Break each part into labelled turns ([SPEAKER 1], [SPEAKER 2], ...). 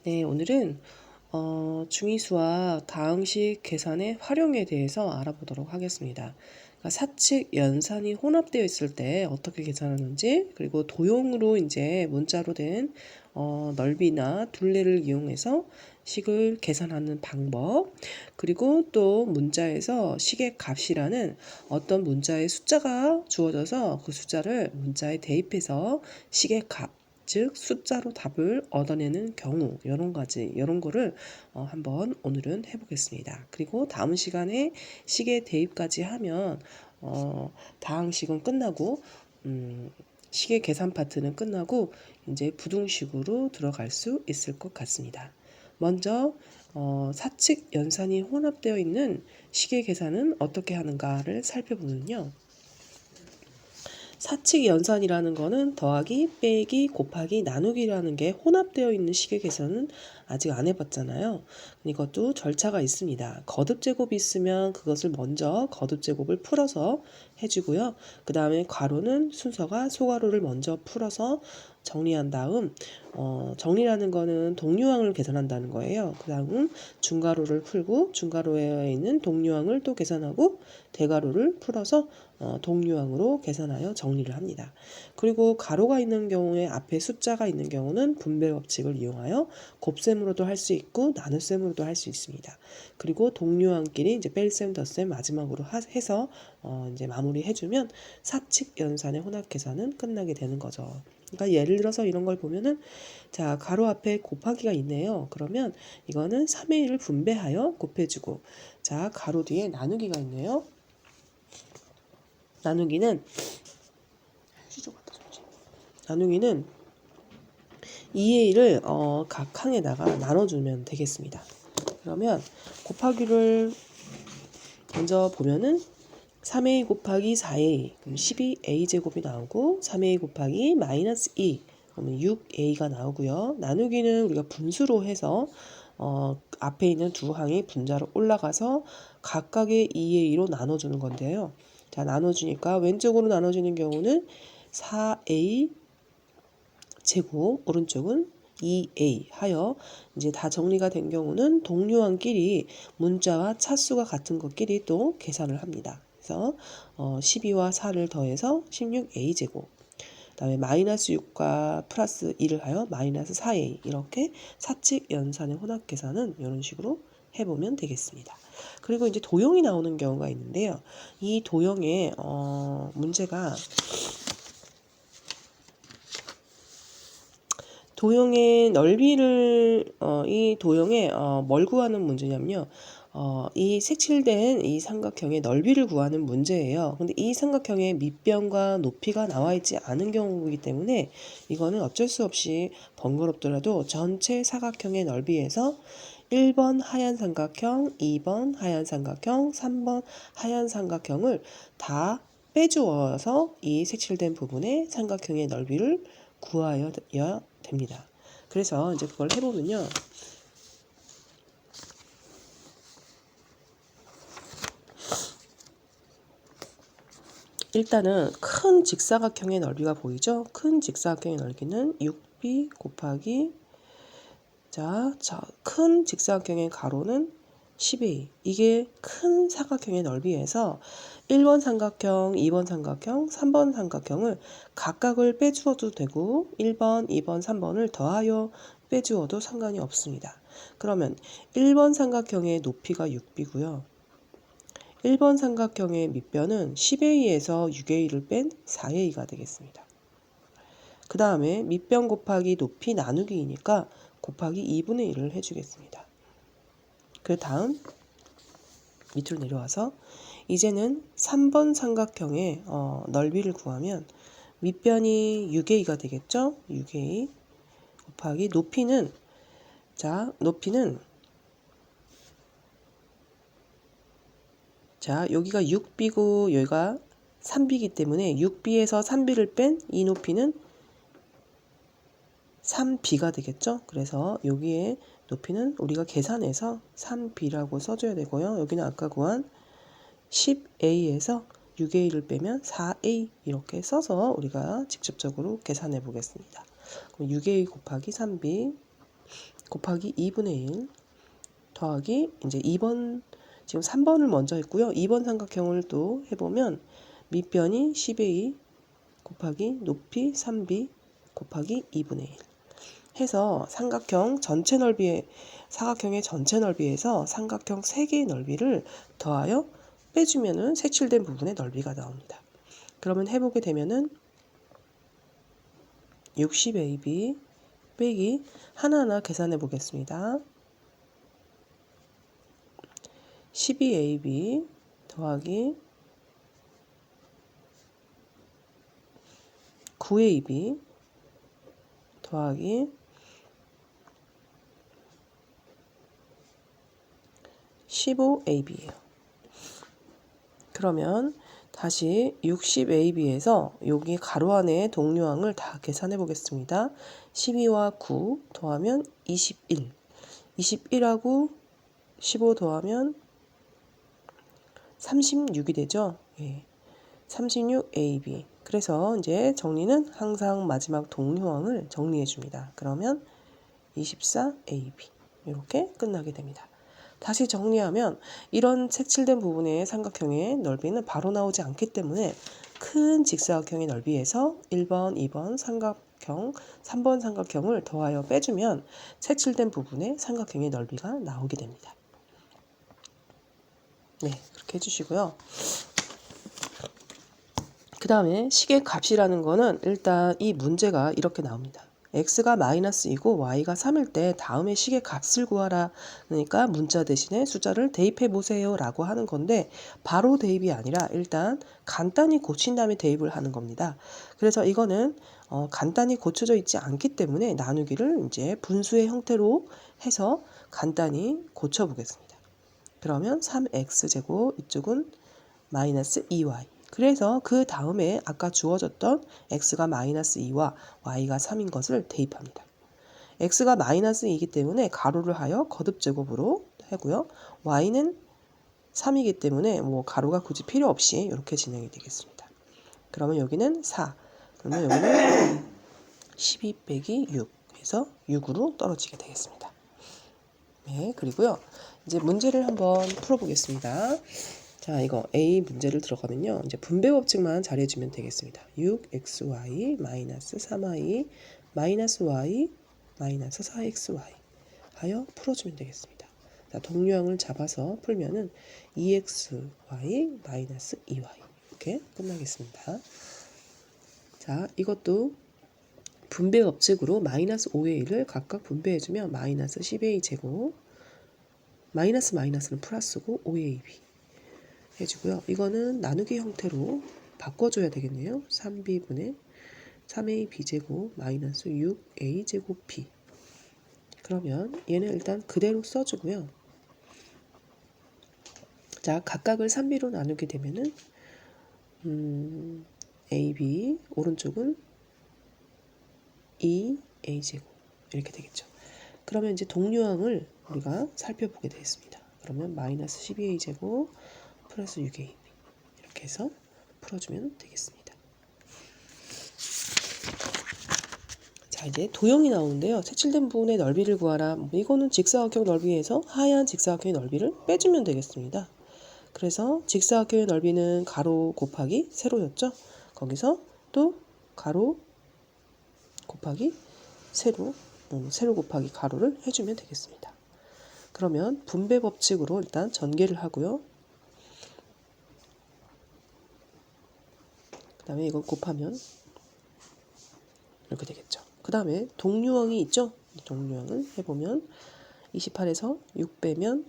[SPEAKER 1] 네, 오늘은 중위수와 다항식 계산의 활용에 대해서 알아보도록 하겠습니다. 그러니까 사칙, 연산이 혼합되어 있을 때 어떻게 계산하는지, 그리고 도형으로 이제 문자로 된 넓이나 둘레를 이용해서 식을 계산하는 방법, 그리고 또 문자에서 식의 값이라는 어떤 문자의 숫자가 주어져서 그 숫자를 문자에 대입해서 식의 값, 즉 숫자로 답을 얻어내는 경우, 이런 거를 한번 오늘은 해보겠습니다. 그리고 다음 시간에 식의 대입까지 하면 다항식은 끝나고 식의 계산 파트는 끝나고 이제 부등식으로 들어갈 수 있을 것 같습니다. 먼저 사칙 연산이 혼합되어 있는 식의 계산은 어떻게 하는가를 살펴보면요. 사칙 연산이라는 거는 더하기, 빼기, 곱하기, 나누기라는 게 혼합되어 있는 식의 계산은 아직 안 해봤잖아요. 이것도 절차가 있습니다. 거듭 제곱이 있으면 그것을 먼저 거듭 제곱을 풀어서 해주고요. 그 다음에 괄호는 순서가 소괄호를 먼저 풀어서 정리한 다음 정리라는 거는 동류항을 계산한다는 거예요. 그 다음은 중괄호를 풀고 중괄호에 있는 동류항을 또 계산하고 대괄호를 풀어서 동류항으로 계산하여 정리를 합니다. 그리고 가로가 있는 경우에 앞에 숫자가 있는 경우는 분배 법칙을 이용하여 곱셈으로도 할 수 있고 나눗셈으로도 할 수 있습니다. 그리고 동류항끼리 이제 뺄셈 덧셈 마지막으로 해서 이제 마무리해주면 사칙 연산의 혼합 계산은 끝나게 되는 거죠. 그러니까 예를 들어서 이런 걸 보면은 자 가로 앞에 곱하기가 있네요. 그러면 이거는 3의 1을 분배하여 곱해주고 자 가로 뒤에 나누기가 있네요. 나누기는 2의 1을 각 항에다가 나눠주면 되겠습니다. 그러면 곱하기를 먼저 보면은 3a 곱하기 4a 그럼 12a제곱이 나오고 3a 곱하기 마이너스 2 그러면 6a가 나오고요. 나누기는 우리가 분수로 해서 앞에 있는 두 항이 분자로 올라가서 각각의 2의 2로 나눠주는 건데요. 자 나눠주니까 왼쪽으로 나눠지는 경우는 4a 제곱 오른쪽은 2a 하여 이제 다 정리가 된 경우는 동류항끼리 문자와 차수가 같은 것끼리 또 계산을 합니다. 그래서 12와 4를 더해서 16a 제곱 그 다음에 마이너스 6과 플러스 2를 하여 마이너스 4a 이렇게 사칙 연산의 혼합 계산은 이런 식으로 해보면 되겠습니다. 그리고 이제 도형이 나오는 경우가 있는데요. 이 도형의 문제가 도형의 넓이를 이 도형의 뭘 구하는 문제냐면요. 이 색칠된 이 삼각형의 넓이를 구하는 문제예요. 근데 이 삼각형의 밑변과 높이가 나와 있지 않은 경우이기 때문에 이거는 어쩔 수 없이 번거롭더라도 전체 사각형의 넓이에서 1번 하얀 삼각형, 2번 하얀 삼각형, 3번 하얀 삼각형을 다 빼주어서 이 색칠된 부분의 삼각형의 넓이를 구하여야 됩니다. 그래서 이제 그걸 해보면요. 일단은 큰 직사각형의 넓이가 보이죠? 큰 직사각형의 넓이는 6b 곱하기 큰 직사각형의 가로는 10a. 이게 큰 사각형의 넓이에서 1번 삼각형, 2번 삼각형, 3번 삼각형을 각각을 빼주어도 되고 1번, 2번, 3번을 더하여 빼주어도 상관이 없습니다. 그러면 1번 삼각형의 높이가 6b고요. 1번 삼각형의 밑변은 10a에서 6a를 뺀 4a가 되겠습니다. 그 다음에 밑변 곱하기 높이 나누기이니까 곱하기 2분의 1을 해주겠습니다. 그 다음 밑으로 내려와서 이제는 3번 삼각형의 넓이를 구하면 밑변이 6a가 되겠죠? 6a 곱하기 높이는 여기가 6b고 여기가 3b이기 때문에 6b에서 3b를 뺀 이 높이는 3b가 되겠죠? 그래서 여기에 높이는 우리가 계산해서 3b라고 써줘야 되고요. 여기는 아까 구한 10a에서 6a를 빼면 4a 이렇게 써서 우리가 직접적으로 계산해 보겠습니다. 그럼 6a 곱하기 3b 곱하기 2분의 1 더하기 이제 2번, 지금 3번을 먼저 했고요. 2번 삼각형을 또 해보면 밑변이 10의 2 곱하기 높이 3b 곱하기 2분의 1 해서 사각형의 전체 넓이에서 삼각형 3개의 넓이를 더하여 빼주면은 색칠된 부분의 넓이가 나옵니다. 그러면 해보게 되면은 60ab 빼기 하나하나 계산해 보겠습니다. 12ab 더하기 9ab 더하기 15ab예요. 그러면 다시 60ab에서 여기 가로 안에 동류항을 다 계산해 보겠습니다. 12와 9 더하면 21. 21하고 15 더하면 36이 되죠. 예. 36ab. 그래서 이제 정리는 항상 마지막 동류항을 정리해 줍니다. 그러면 24ab. 이렇게 끝나게 됩니다. 다시 정리하면 이런 색칠된 부분의 삼각형의 넓이는 바로 나오지 않기 때문에 큰 직사각형의 넓이에서 1번, 2번 삼각형, 3번 삼각형을 더하여 빼주면 색칠된 부분의 삼각형의 넓이가 나오게 됩니다. 네, 그렇게 해주시고요. 그 다음에 식의 값이라는 거는 일단 이 문제가 이렇게 나옵니다. x가 -2고 y가 3일 때 다음에 식의 값을 구하라. 그러니까 문자 대신에 숫자를 대입해 보세요 라고 하는 건데 바로 대입이 아니라 일단 간단히 고친 다음에 대입을 하는 겁니다. 그래서 이거는 간단히 고쳐져 있지 않기 때문에 나누기를 이제 분수의 형태로 해서 간단히 고쳐 보겠습니다. 그러면 3x제곱 이쪽은 -2y. 그래서 그 다음에 아까 주어졌던 x가 -2와 y가 3인 것을 대입합니다. x가 -2이기 때문에 가로를 하여 거듭제곱으로 하고요. y는 3이기 때문에 뭐 가로가 굳이 필요 없이 이렇게 진행이 되겠습니다. 그러면 여기는 4. 그러면 여기는 12 빼기 6 해서 6으로 떨어지게 되겠습니다. 네, 그리고요. 이제 문제를 한번 풀어보겠습니다. 자, 이거 A 문제를 들어가면요. 이제 분배 법칙만 잘해주면 되겠습니다. 6xy 마이너스 3y 마이너스 y 마이너스 4xy 하여 풀어주면 되겠습니다. 자, 동류항을 잡아서 풀면은 2xy 마이너스 2y 이렇게 끝나겠습니다. 자, 이것도 분배 법칙으로 마이너스 5의 1을 각각 분배해주면 마이너스 10의 2제곱 마이너스 마이너스는 플러스고 5의 2b 해주고요. 이거는 나누기 형태로 바꿔줘야 되겠네요. 3b분의 3a b제곱 마이너스 6a 제곱 b. 그러면 얘는 일단 그대로 써주고요. 자, 각각을 3b로 나누게 되면은 ab 오른쪽은 2a 제곱 이렇게 되겠죠. 그러면 이제 동류항을 우리가 살펴보게 되겠습니다. 그러면 마이너스 12a 제곱 플러스 6ab 이렇게 해서 풀어주면 되겠습니다. 자, 이제 도형이 나오는데요. 색칠된 부분의 넓이를 구하라. 이거는 직사각형 넓이에서 하얀 직사각형의 넓이를 빼주면 되겠습니다. 그래서 직사각형의 넓이는 가로 곱하기 세로였죠. 거기서 또 가로 곱하기 세로, 세로 곱하기 가로를 해주면 되겠습니다. 그러면 분배 법칙으로 일단 전개를 하고요. 그 다음에 이거 곱하면 이렇게 되겠죠. 그 다음에 동류항이 있죠. 동류항을 해보면 28에서 6 빼면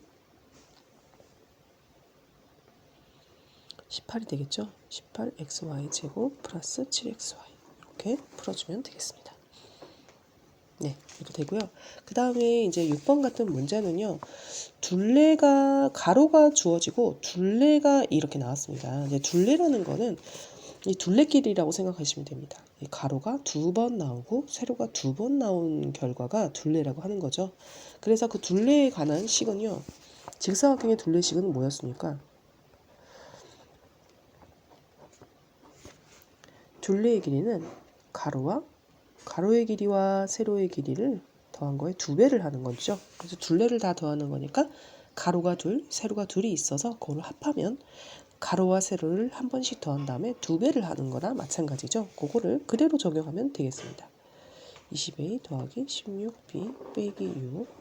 [SPEAKER 1] 18이 되겠죠. 18xy 제곱 플러스 7xy 이렇게 풀어주면 되겠습니다. 네, 이렇게 되고요. 그 다음에 이제 6번 같은 문제는요. 둘레가 가로가 주어지고 둘레가 이렇게 나왔습니다. 이제 둘레라는 거는 이 둘레길이라고 생각하시면 됩니다. 이 가로가 2번 나오고 세로가 2번 나온 결과가 둘레라고 하는 거죠. 그래서 그 둘레에 관한 식은요. 직사각형의 둘레식은 뭐였습니까? 둘레의 길이는 가로의 길이와 세로의 길이를 더한 거에 2배를 하는 거죠. 그래서 둘레를 다 더하는 거니까 가로가 2, 세로가 2이 있어서 그걸 합하면 가로와 세로를 한 번씩 더한 다음에 2배를 하는 거나 마찬가지죠. 그거를 그대로 적용하면 되겠습니다. 20a 더하기 16b 빼기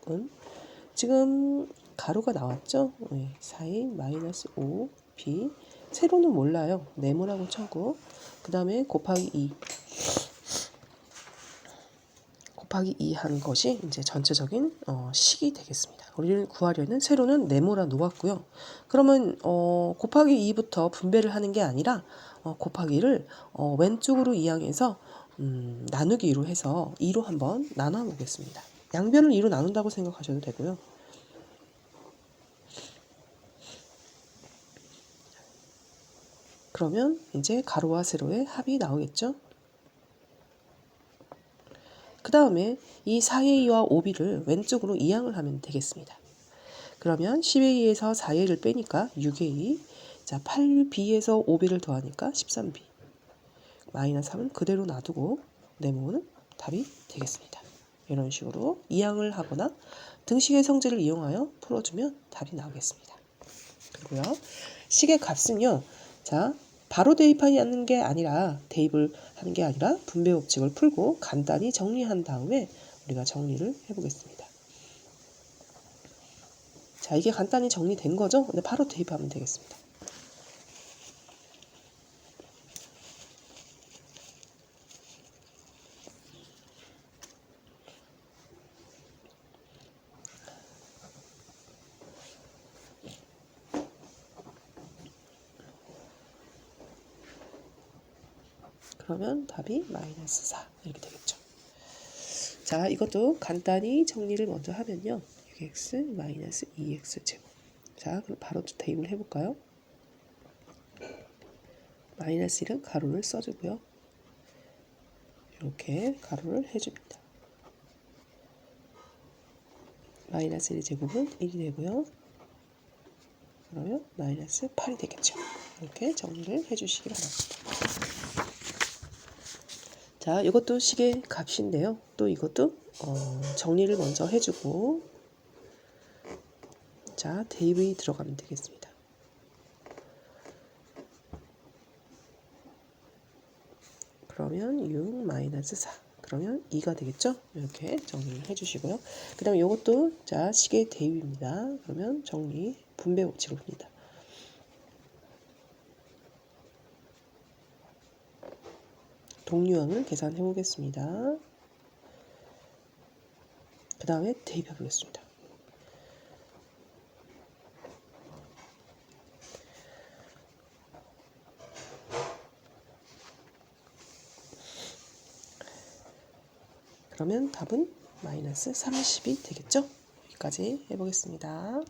[SPEAKER 1] 6은 지금 가로가 나왔죠? 네, 4a 마이너스 5b 세로는 몰라요. 네모라고 쳐고 그 다음에 곱하기 2 곱하기 2 하는 것이 이제 전체적인 식이 되겠습니다. 우리를 구하려는 세로는 네모라 놓았고요. 그러면 곱하기 2부터 분배를 하는 게 아니라 곱하기를 왼쪽으로 이항해서 나누기로 해서 2로 한번 나눠 보겠습니다. 양변을 2로 나눈다고 생각하셔도 되고요. 그러면 이제 가로와 세로의 합이 나오겠죠. 그 다음에 이 4a와 5b를 왼쪽으로 이항을 하면 되겠습니다. 그러면 10a에서 4a를 빼니까 6a, 자 8b에서 5b를 더하니까 13b, 마이너스 3은 그대로 놔두고 네모는 답이 되겠습니다. 이런 식으로 이항을 하거나 등식의 성질을 이용하여 풀어주면 답이 나오겠습니다. 그리고요, 식의 값은요, 자 바로 대입하는 게 아니라 대입을 하는 게 아니라 분배 법칙을 풀고 간단히 정리한 다음에 우리가 정리를 해보겠습니다. 자, 이게 간단히 정리된 거죠? 근데 바로 대입하면 되겠습니다. 그러면 답이 마이너스 4 이렇게 되겠죠. 자, 이것도 간단히 정리를 먼저 하면요. 6x 마이너스 2x 제곱. 자, 그럼 바로 대입을 해볼까요? 마이너스 1은 가로를 써주고요. 이렇게 가로를 해줍니다. 마이너스 1의 제곱은 1이 되고요. 그러면 마이너스 8이 되겠죠. 이렇게 정리를 해주시기 바랍니다. 자, 이것도 식의 값인데요. 또 이것도 정리를 먼저 해주고, 자, 대입이 들어가면 되겠습니다. 그러면 6 마이너스 4. 그러면 2가 되겠죠? 이렇게 정리를 해주시고요. 그 다음에 이것도 자, 식의 대입입니다. 그러면 정리, 분배 법칙을 봅니다. 동류항을 계산해 보겠습니다. 그 다음에 대입해 보겠습니다. 그러면 답은 마이너스 30이 되겠죠? 여기까지 해보겠습니다.